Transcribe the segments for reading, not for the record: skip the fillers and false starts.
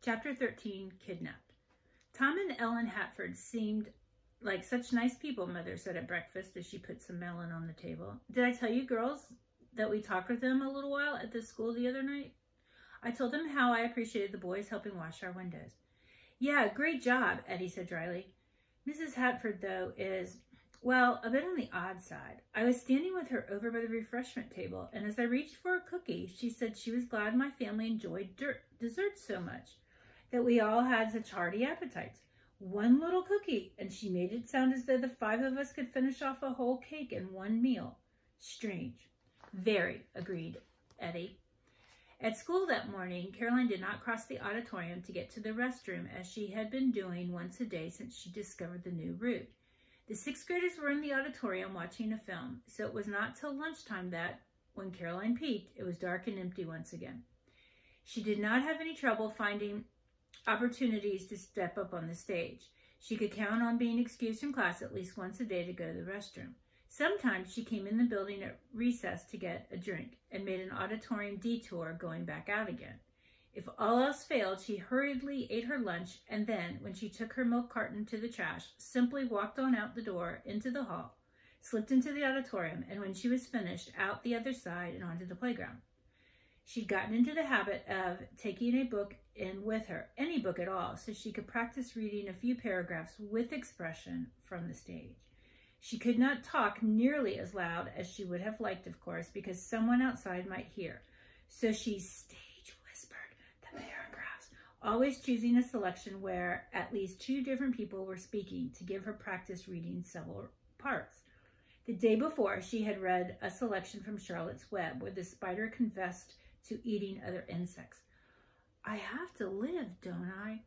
Chapter 13, Kidnapped. Tom and Ellen Hatford seemed like such nice people, Mother said at breakfast as she put some melon on the table. Did I tell you girls that we talked with them a little while at the school the other night? I told them how I appreciated the boys helping wash our windows. Yeah, great job, Eddie said dryly. Mrs. Hatford, though, is, well, a bit on the odd side. I was standing with her over by the refreshment table, and as I reached for a cookie, she said she was glad my family enjoyed dessert so much, that we all had such hearty appetites. One little cookie, and she made it sound as though the 5 of us could finish off a whole cake in one meal. Strange. Very, agreed Eddie. At school that morning, Caroline did not cross the auditorium to get to the restroom as she had been doing once a day since she discovered the new route. The 6th graders were in the auditorium watching a film, so it was not till lunchtime that, when Caroline peeked, it was dark and empty once again. She did not have any trouble finding opportunities to step up on the stage. She could count on being excused from class at least once a day to go to the restroom. Sometimes she came in the building at recess to get a drink and made an auditorium detour going back out again. If all else failed, she hurriedly ate her lunch and then, when she took her milk carton to the trash, simply walked on out the door into the hall, slipped into the auditorium, and when she was finished, out the other side and onto the playground. She'd gotten into the habit of taking a book in with her, any book at all, so she could practice reading a few paragraphs with expression from the stage. She could not talk nearly as loud as she would have liked, of course, because someone outside might hear. So she stage whispered the paragraphs, always choosing a selection where at least 2 different people were speaking to give her practice reading several parts. The day before, she had read a selection from Charlotte's Web, where the spider confessed to eating other insects. I have to live, don't I?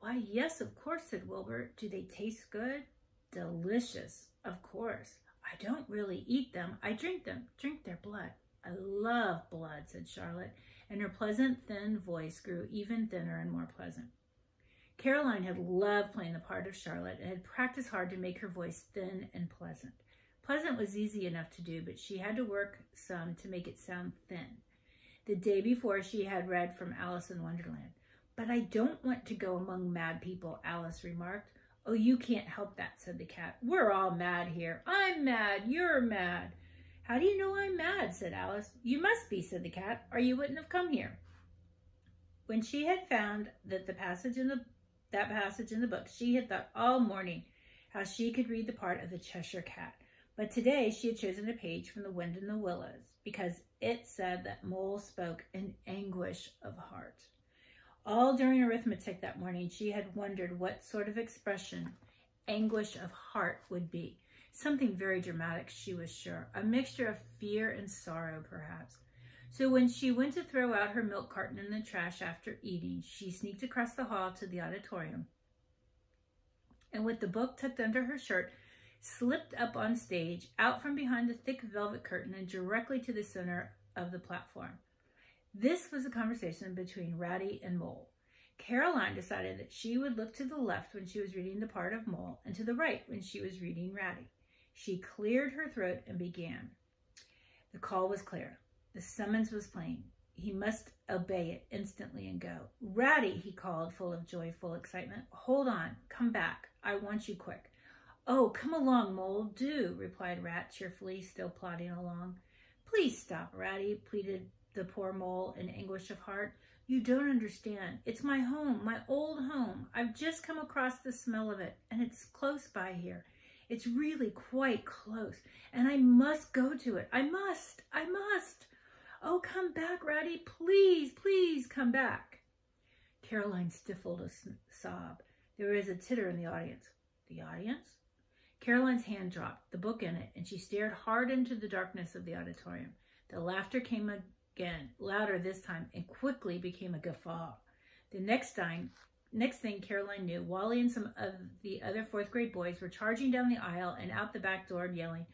Why, yes, of course, said Wilbur. Do they taste good? Delicious, of course. I don't really eat them. I drink them, drink their blood. I love blood, said Charlotte, and her pleasant, thin voice grew even thinner and more pleasant. Caroline had loved playing the part of Charlotte and had practiced hard to make her voice thin and pleasant. Pleasant was easy enough to do, but she had to work some to make it sound thin. The day before, she had read from Alice in Wonderland. But I don't want to go among mad people, Alice remarked. Oh, you can't help that, said the cat. We're all mad here. I'm mad. You're mad. How do you know I'm mad, said Alice. You must be, said the cat, or you wouldn't have come here. When she had found that passage in the book, she had thought all morning how she could read the part of the Cheshire Cat. But today she had chosen a page from The Wind in the Willows because it said that Mole spoke in anguish of heart. All during arithmetic that morning, she had wondered what sort of expression anguish of heart would be. Something very dramatic, she was sure. A mixture of fear and sorrow, perhaps. So when she went to throw out her milk carton in the trash after eating, she sneaked across the hall to the auditorium, and with the book tucked under her shirt, slipped up on stage, out from behind the thick velvet curtain, and directly to the center of the platform. This was a conversation between Ratty and Mole. Caroline decided that she would look to the left when she was reading the part of Mole and to the right when she was reading Ratty. She cleared her throat and began. The call was clear. The summons was plain. He must obey it instantly and go. Ratty, he called, full of joyful excitement. Hold on. Come back. I want you quick. Oh, come along, Mole, do, replied Rat cheerfully, still plodding along. Please stop, Ratty, pleaded the poor Mole in anguish of heart. You don't understand. It's my home, my old home. I've just come across the smell of it, and it's close by here. It's really quite close, and I must go to it. I must. Oh, come back, Ratty. Please, please come back. Caroline stifled a sob. There was a titter in the audience. The audience? Caroline's hand dropped, the book in it, and she stared hard into the darkness of the auditorium. The laughter came again, louder this time, and quickly became a guffaw. The next thing Caroline knew, Wally and some of the other 4th grade boys were charging down the aisle and out the back door yelling,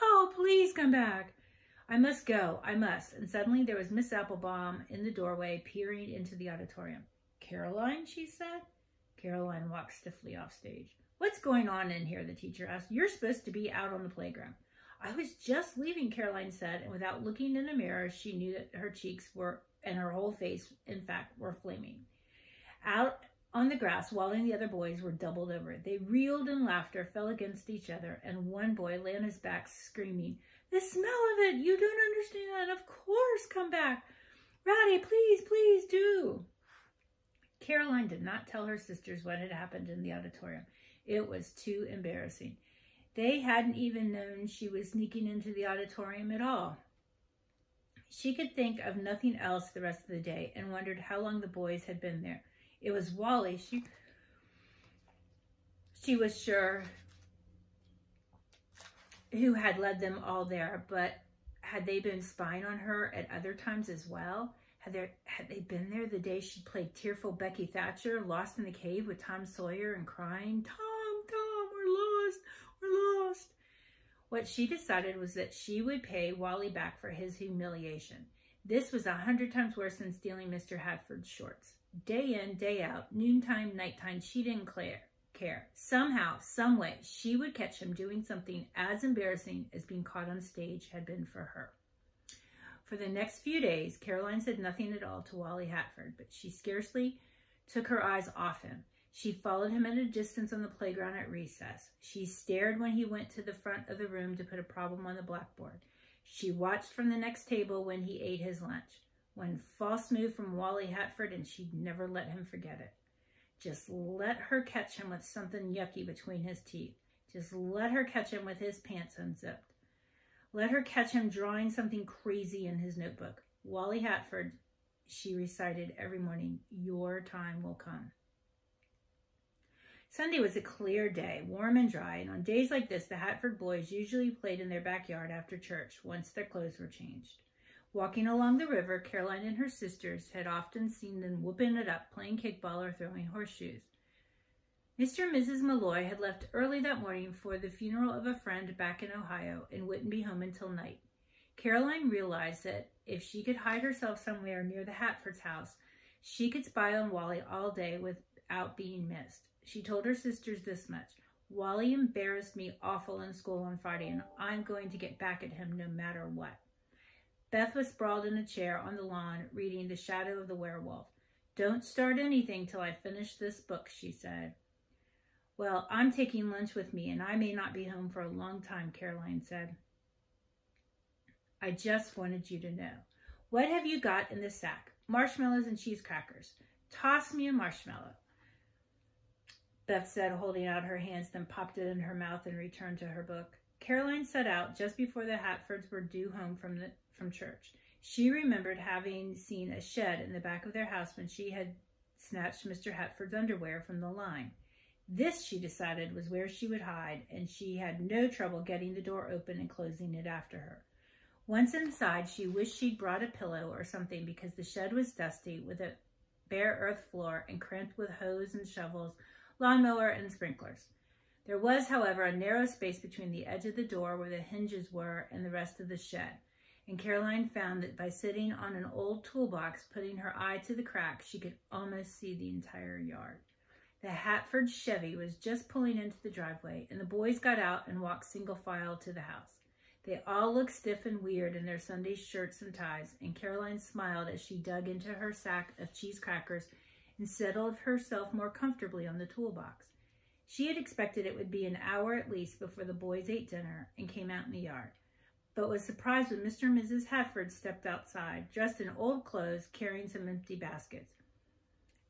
"Oh, please come back. I must go, I must." And suddenly there was Miss Applebaum in the doorway peering into the auditorium. "Caroline," she said. Caroline walked stiffly off stage. "What's going on in here?" the teacher asked. "You're supposed to be out on the playground." "I was just leaving," Caroline said, and without looking in a mirror, she knew that her cheeks were, and her whole face, in fact, were flaming. Out on the grass, Wally and the other boys were doubled over. They reeled in laughter, fell against each other, and one boy lay on his back screaming, "The smell of it! You don't understand! Of course, come back! Rowdy, please, please do!" Caroline did not tell her sisters what had happened in the auditorium. It was too embarrassing. They hadn't even known she was sneaking into the auditorium at all. She could think of nothing else the rest of the day and wondered how long the boys had been there. It was Wally, she was sure, who had led them all there, but had they been spying on her at other times as well? Had they been there the day she played tearful Becky Thatcher, lost in the cave with Tom Sawyer and crying, Tom, we're lost. What she decided was that she would pay Wally back for his humiliation. This was 100 times worse than stealing Mr. Hatford's shorts. Day in, day out, noontime, nighttime, she didn't care. Somehow, some way, she would catch him doing something as embarrassing as being caught on stage had been for her. For the next few days, Caroline said nothing at all to Wally Hatford, but she scarcely took her eyes off him. She followed him at a distance on the playground at recess. She stared when he went to the front of the room to put a problem on the blackboard. She watched from the next table when he ate his lunch. One false move from Wally Hatford and she'd never let him forget it. Just let her catch him with something yucky between his teeth. Just let her catch him with his pants unzipped. Let her catch him drawing something crazy in his notebook. Wally Hatford, she recited every morning, your time will come. Sunday was a clear day, warm and dry, and on days like this, the Hatford boys usually played in their backyard after church, once their clothes were changed. Walking along the river, Caroline and her sisters had often seen them whooping it up, playing kickball or throwing horseshoes. Mr. and Mrs. Malloy had left early that morning for the funeral of a friend back in Ohio and wouldn't be home until night. Caroline realized that if she could hide herself somewhere near the Hatford's house, she could spy on Wally all day without being missed. She told her sisters this much: Wally embarrassed me awful in school on Friday, and I'm going to get back at him no matter what. Beth was sprawled in a chair on the lawn, reading The Shadow of the Werewolf. Don't start anything till I finish this book, she said. Well, I'm taking lunch with me, and I may not be home for a long time, Caroline said. I just wanted you to know. What have you got in the sack? Marshmallows and cheese crackers. Toss me a marshmallow. Beth said, holding out her hands, then popped it in her mouth and returned to her book. Caroline set out just before the Hatfords were due home from church. She remembered having seen a shed in the back of their house when she had snatched Mr. Hatford's underwear from the line. This, she decided, was where she would hide, and she had no trouble getting the door open and closing it after her. Once inside, she wished she'd brought a pillow or something because the shed was dusty with a bare earth floor and cramped with hose and shovels, lawnmower, and sprinklers. There was, however, a narrow space between the edge of the door where the hinges were and the rest of the shed, and Caroline found that by sitting on an old toolbox, putting her eye to the crack, she could almost see the entire yard. The Hatford Chevy was just pulling into the driveway, and the boys got out and walked single file to the house. They all looked stiff and weird in their Sunday shirts and ties, and Caroline smiled as she dug into her sack of cheese crackers and settled herself more comfortably on the toolbox. She had expected it would be an hour at least before the boys ate dinner and came out in the yard, but was surprised when Mr. and Mrs. Hatford stepped outside, dressed in old clothes, carrying some empty baskets.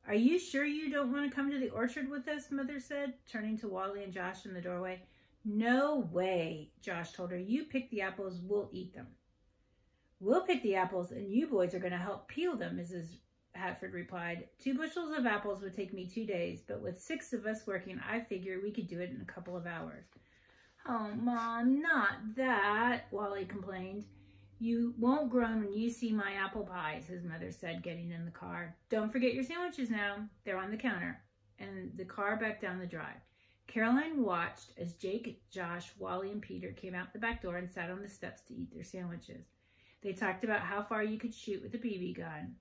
Are you sure you don't want to come to the orchard with us? Mother said, turning to Wally and Josh in the doorway. No way, Josh told her. You pick the apples, we'll eat them. We'll pick the apples, and you boys are going to help peel them, Mrs. Hatford replied. 2 bushels of apples would take me 2 days, but with 6 of us working, I figure we could do it in a couple of hours. Oh, Mom, not that, Wally complained. You won't groan when you see my apple pies, his mother said, getting in the car. Don't forget your sandwiches now. They're on the counter. And the car backed down the drive. Caroline watched as Jake, Josh, Wally, and Peter came out the back door and sat on the steps to eat their sandwiches. They talked about how far you could shoot with a BB gun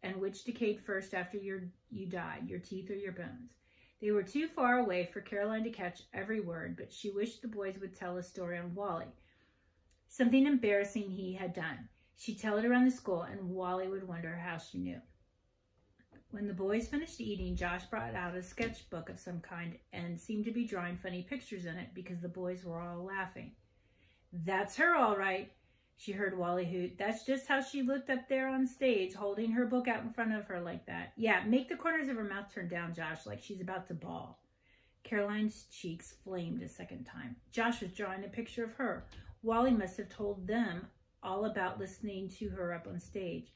and which decayed first after you died, your teeth or your bones. They were too far away for Caroline to catch every word, but she wished the boys would tell a story on Wally, something embarrassing he had done. She'd tell it around the school, and Wally would wonder how she knew. When the boys finished eating, Josh brought out a sketchbook of some kind and seemed to be drawing funny pictures in it because the boys were all laughing. "That's her, all right," she heard Wally hoot. "That's just how she looked up there on stage, holding her book out in front of her like that. Yeah, make the corners of her mouth turn down, Josh, like she's about to bawl." Caroline's cheeks flamed a second time. Josh was drawing a picture of her. Wally must have told them all about listening to her up on stage.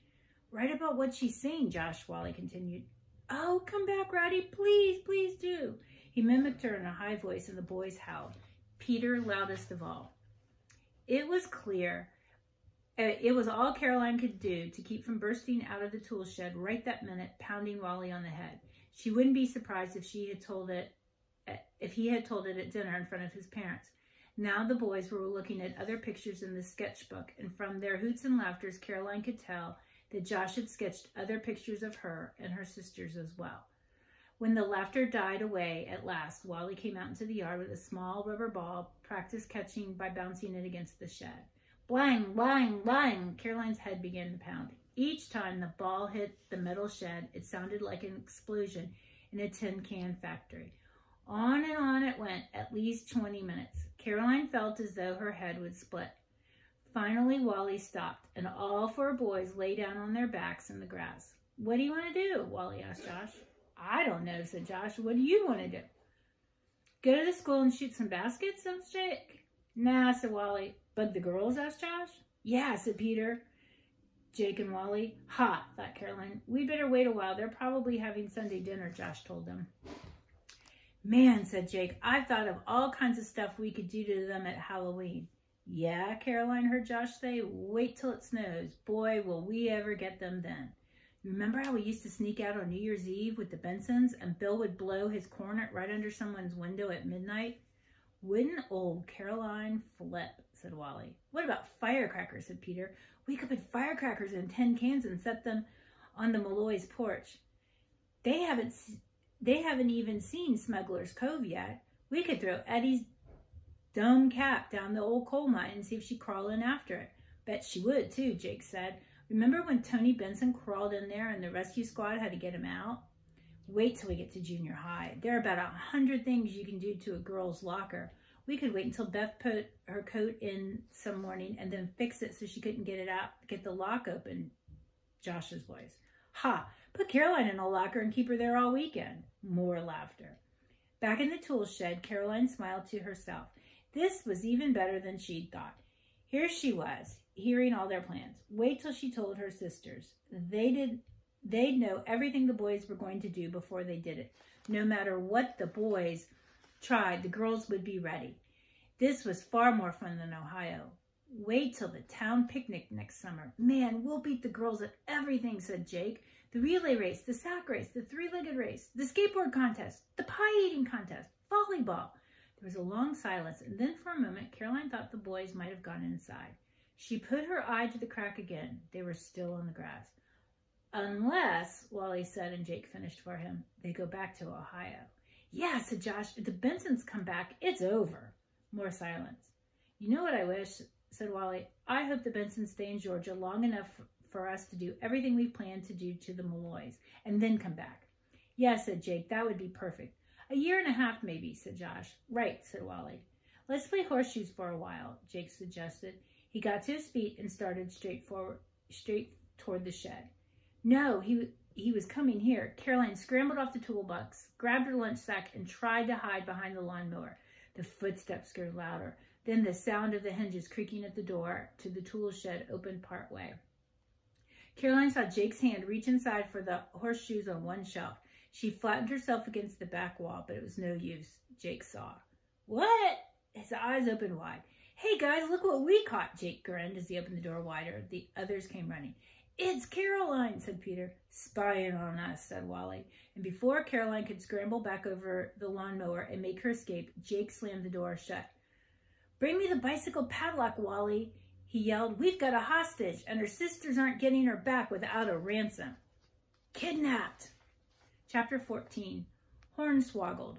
"Write about what she's saying, Josh," Wally continued. "Oh, come back, Rowdy, please, please do." He mimicked her in a high voice, and the boys howled. Peter loudest of all. It was clear. It was all Caroline could do to keep from bursting out of the tool shed right that minute, pounding Wally on the head. She wouldn't be surprised if he had told it at dinner in front of his parents. Now the boys were looking at other pictures in the sketchbook, and from their hoots and laughters, Caroline could tell that Josh had sketched other pictures of her and her sisters as well. When the laughter died away at last, Wally came out into the yard with a small rubber ball, practiced catching by bouncing it against the shed. Blang, blang, blang! Caroline's head began to pound. Each time the ball hit the metal shed, it sounded like an explosion in a tin can factory. On and on it went, at least 20 minutes. Caroline felt as though her head would split. Finally, Wally stopped, and all four boys lay down on their backs in the grass. "What do you want to do?" Wally asked Josh. "I don't know," said Josh. "What do you want to do?" "Go to the school and shoot some baskets?" asked Jake. "Nah," said Wally. "Bug the girls?" asked Josh. "Yeah," said Peter, Jake, and Wally. "Ha," thought Caroline. "We'd better wait a while. They're probably having Sunday dinner," Josh told them. "Man," said Jake, "I've thought of all kinds of stuff we could do to them at Halloween." "Yeah," Caroline heard Josh say. "Wait till it snows. Boy, will we ever get them then. Remember how we used to sneak out on New Year's Eve with the Bensons and Bill would blow his cornet right under someone's window at midnight?" "Wouldn't old Caroline flip," said Wally. "What about firecrackers?" said Peter. "We could put firecrackers in tin cans and set them on the Malloy's porch. They haven't even seen Smuggler's Cove yet. We could throw Eddie's dome cap down the old coal mine and see if she'd crawl in after it." "Bet she would, too," Jake said. "Remember when Tony Benson crawled in there and the rescue squad had to get him out?" "Wait till we get to junior high. There are about 100 things you can do to a girl's locker. We could wait until Beth put her coat in some morning and then fix it so she couldn't get the lock open," Josh's voice. "Ha! Put Caroline in a locker and keep her there all weekend." More laughter. Back in the tool shed, Caroline smiled to herself. This was even better than she'd thought. Here she was, hearing all their plans. Wait till she told her sisters. They'd know everything the boys were going to do before they did it. No matter what the boys tried, the girls would be ready. This was far more fun than Ohio. "Wait till the town picnic next summer. Man, we'll beat the girls at everything," said Jake. "The relay race, the sack race, the three-legged race, the skateboard contest, the pie-eating contest, volleyball." There was a long silence, and then for a moment, Caroline thought the boys might have gone inside. She put her eye to the crack again. They were still on the grass. "Unless," Wally said, and Jake finished for him, "they go back to Ohio." "Yeah," said Josh. "If the Bensons come back, it's over." More silence. "You know what I wish?" said Wally. "I hope the Bensons stay in Georgia long enough for us to do everything we planned to do to the Malloys, and then come back." "Yeah," said Jake. "That would be perfect." "A year and a half, maybe," said Josh. "Right," said Wally. "Let's play horseshoes for a while," Jake suggested. He got to his feet and started straight toward the shed. No, he was coming here. Caroline scrambled off the toolbox, grabbed her lunch sack, and tried to hide behind the lawnmower. The footsteps grew louder. Then the sound of the hinges creaking at the door to the tool shed opened part way. Caroline saw Jake's hand reach inside for the horseshoes on one shelf. She flattened herself against the back wall, but it was no use. Jake saw. "What?" His eyes opened wide. "Hey, guys, look what we caught," Jake grinned as he opened the door wider. The others came running. "It's Caroline," said Peter. "Spying on us," said Wally. And before Caroline could scramble back over the lawnmower and make her escape, Jake slammed the door shut. "Bring me the bicycle padlock, Wally," he yelled. "We've got a hostage, and her sisters aren't getting her back without a ransom." Kidnapped. Chapter 14. Hornswoggled.